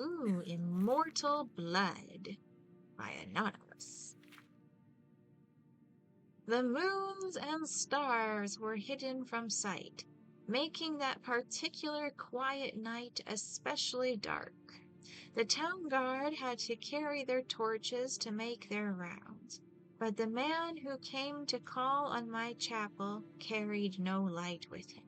Ooh, Immortal Blood by Anonymous. The moons and stars were hidden from sight, making that particular quiet night especially dark. The town guard had to carry their torches to make their rounds, but the man who came to call on my chapel carried no light with him.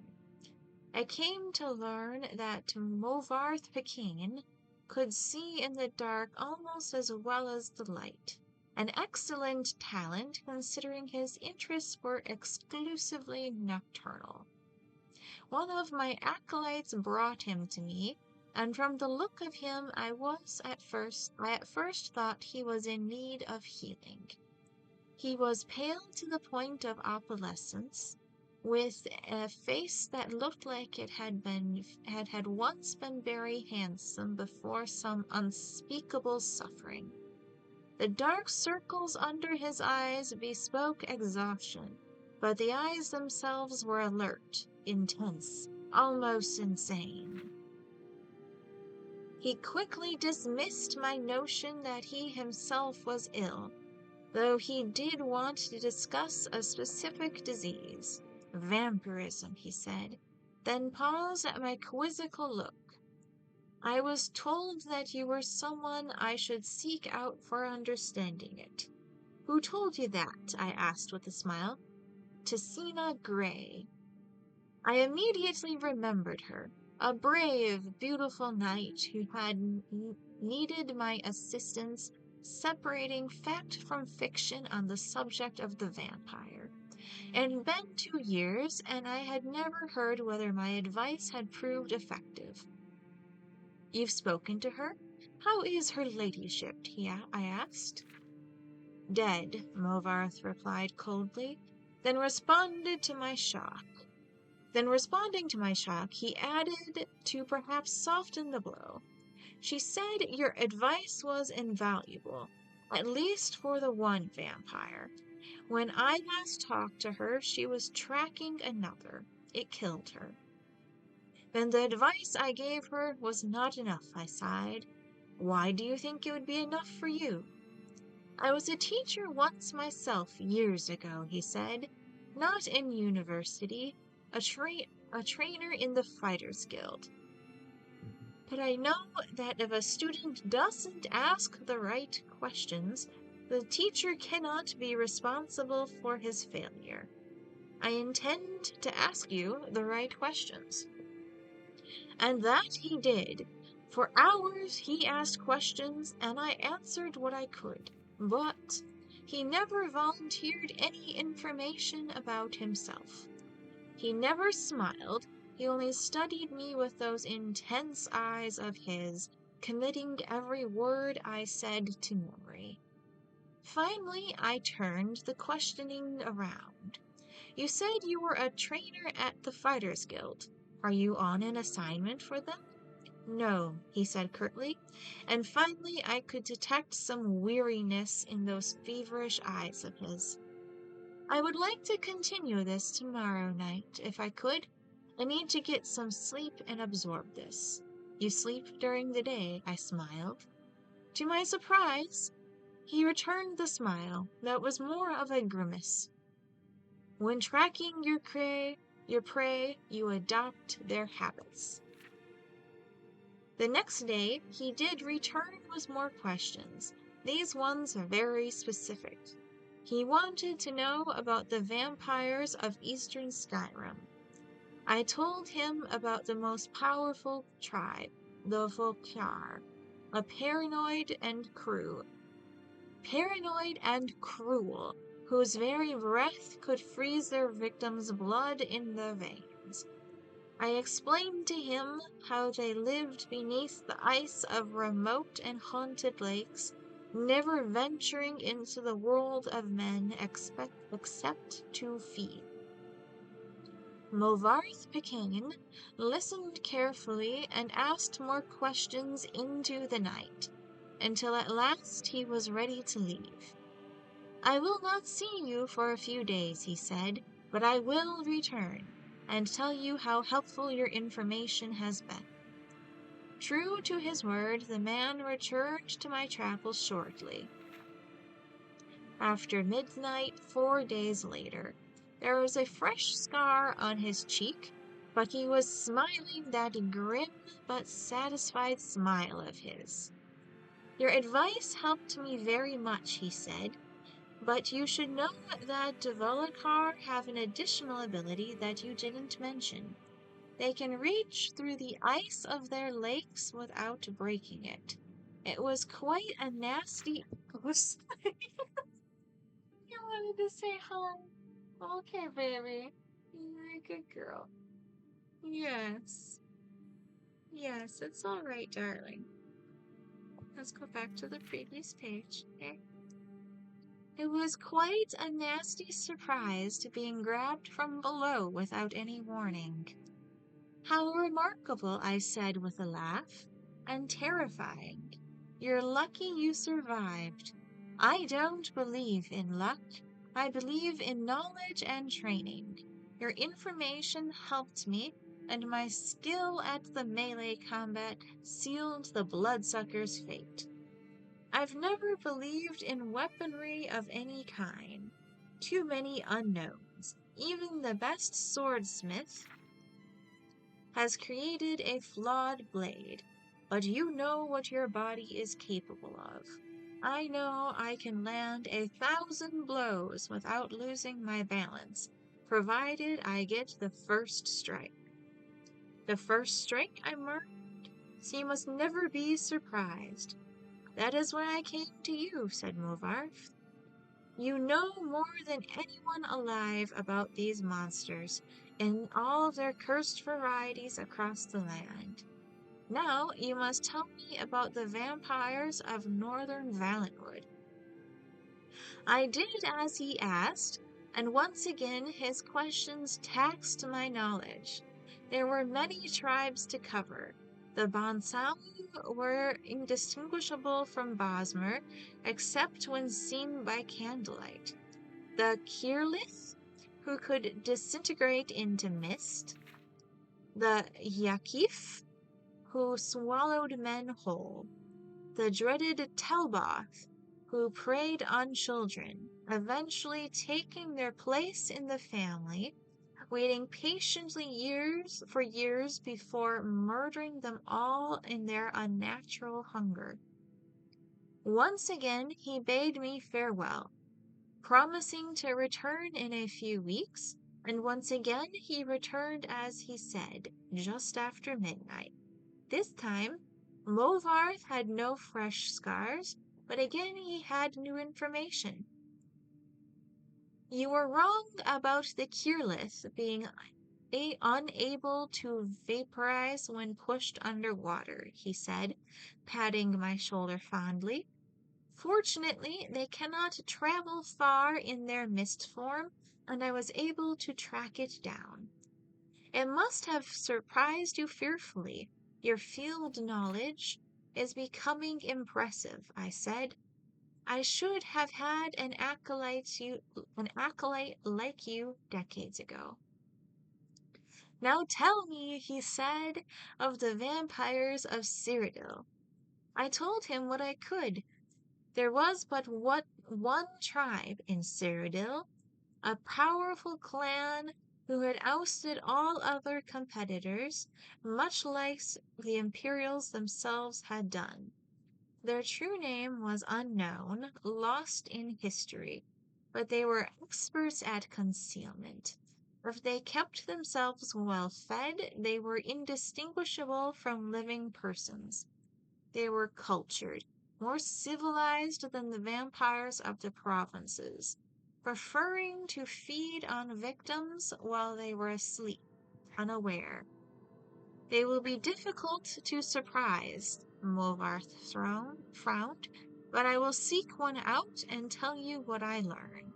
I came to learn that Vvardenfell could see in the dark almost as well as the light, an excellent talent considering his interests were exclusively nocturnal. One of my acolytes brought him to me, and from the look of him I at first thought he was in need of healing. He was pale to the point of opalescence, with a face that looked like it had once been very handsome before some unspeakable suffering. The dark circles under his eyes bespoke exhaustion, but the eyes themselves were alert, intense, almost insane. He quickly dismissed my notion that he himself was ill, though he did want to discuss a specific disease. Vampirism, he said, then paused at my quizzical look. I was told that you were someone I should seek out for understanding it. Who told you that? I asked with a smile. Tessina Gray. I immediately remembered her, a brave, beautiful knight who had needed my assistance separating fact from fiction on the subject of the vampire. It had been 2 years, and I had never heard whether my advice had proved effective. You've spoken to her? How is her ladyship? I asked. Dead, Movarth replied coldly, then responding to my shock, he added to perhaps soften the blow. She said your advice was invaluable, at least for the one vampire. When I last talked to her, she was tracking another. It killed her. Then the advice I gave her was not enough, I sighed. Why do you think it would be enough for you? I was a teacher once myself, years ago, he said. Not in university, a trainer in the Fighters Guild. But I know that if a student doesn't ask the right questions, the teacher cannot be responsible for his failure. I intend to ask you the right questions. And that he did. For hours he asked questions, and I answered what I could. But he never volunteered any information about himself. He never smiled. He only studied me with those intense eyes of his, committing every word I said to memory. Finally, I turned the questioning around. You said you were a trainer at the Fighters Guild. Are you on an assignment for them? No, he said curtly, and finally I could detect some weariness in those feverish eyes of his. I would like to continue this tomorrow night, if I could. I need to get some sleep and absorb this. You sleep during the day, I smiled. To my surprise, he returned the smile that was more of a grimace. When tracking your prey, you adopt their habits. The next day, he did return with more questions. These ones are very specific. He wanted to know about the vampires of eastern Skyrim. I told him about the most powerful tribe, the Volkjar, a paranoid and cruel, whose very breath could freeze their victims' blood in their veins. I explained to him how they lived beneath the ice of remote and haunted lakes, never venturing into the world of men except to feed. Vvardenfell listened carefully and asked more questions into the night, until at last he was ready to leave. I will not see you for a few days, he said, but I will return and tell you how helpful your information has been. True to his word, the man returned to my chapel shortly after midnight 4 days later. There was a fresh scar on his cheek, but he was smiling that grim but satisfied smile of his. Your advice helped me very much, he said, but you should know that Dvolokar have an additional ability that you didn't mention. They can reach through the ice of their lakes without breaking it. It was quite a nasty... You wanted to say hi. Okay, baby. You're a good girl. Yes. Yes, it's all right, darling. Let's go back to the previous page, okay? It was quite a nasty surprise to being grabbed from below without any warning. How remarkable, I said with a laugh, and terrifying. You're lucky you survived. I don't believe in luck. I believe in knowledge and training. Your information helped me, and my skill at the melee combat sealed the bloodsucker's fate. I've never believed in weaponry of any kind. Too many unknowns. Even the best swordsmith has created a flawed blade, but you know what your body is capable of. I know I can land 1,000 blows without losing my balance, provided I get the first strike. The first strike, I murmured, so you must never be surprised. That is why I came to you, said Movarth. You know more than anyone alive about these monsters, and all their cursed varieties across the land. Now you must tell me about the vampires of northern Valenwood. I did as he asked, and once again his questions taxed my knowledge. There were many tribes to cover. The Bonsau were indistinguishable from Bosmer, except when seen by candlelight. The Kirlith, who could disintegrate into mist. The Yakif, who swallowed men whole. The dreaded Telboth, who preyed on children, eventually taking their place in the family, waiting patiently years before murdering them all in their unnatural hunger. Once again he bade me farewell, promising to return in a few weeks, and once again he returned as he said, just after midnight. This time, Movarth had no fresh scars, but again he had new information. You were wrong about the Kirlith being unable to vaporize when pushed underwater, he said, patting my shoulder fondly. Fortunately, they cannot travel far in their mist form, and I was able to track it down. It must have surprised you fearfully. Your field knowledge is becoming impressive, I said. I should have had an acolyte like you decades ago. Now tell me, he said, of the vampires of Cyrodiil. I told him what I could. There was but one tribe in Cyrodiil, a powerful clan who had ousted all other competitors, much like the Imperials themselves had done. Their true name was unknown, lost in history, but they were experts at concealment. If they kept themselves well fed, they were indistinguishable from living persons. They were cultured, more civilized than the vampires of the provinces, preferring to feed on victims while they were asleep, unaware. They will be difficult to surprise, Movarth frowned, but I will seek one out and tell you what I learn.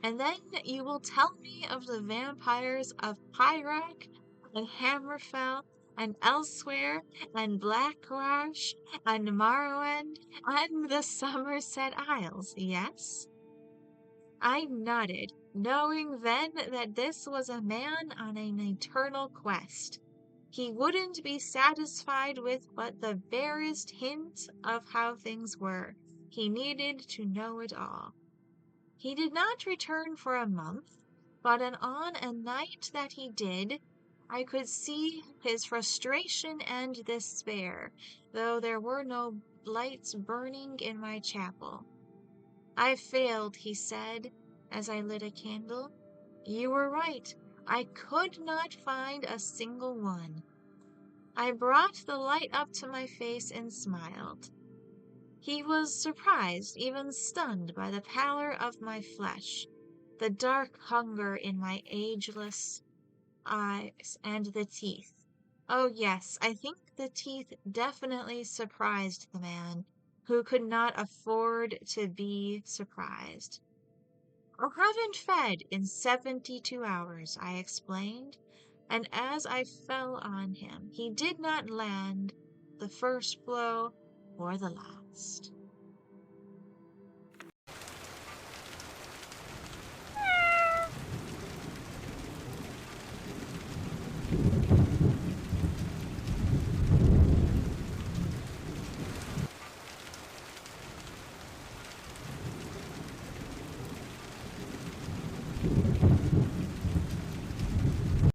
And then you will tell me of the vampires of Pyrak and Hammerfell and elsewhere and Blackwash and Morrowind and the Somerset Isles, yes? I nodded, knowing then that this was a man on an eternal quest. He wouldn't be satisfied with but the barest hint of how things were. He needed to know it all. He did not return for a month, but on a night that he did, I could see his frustration and despair, though there were no lights burning in my chapel. "I failed," he said, as I lit a candle. "You were right. I could not find a single one." I brought the light up to my face and smiled. He was surprised, even stunned, by the pallor of my flesh, the dark hunger in my ageless eyes, and the teeth. Oh yes, I think the teeth definitely surprised the man, who could not afford to be surprised. "I haven't fed in 72 hours," I explained, and as I fell on him, he did not land the first blow or the last.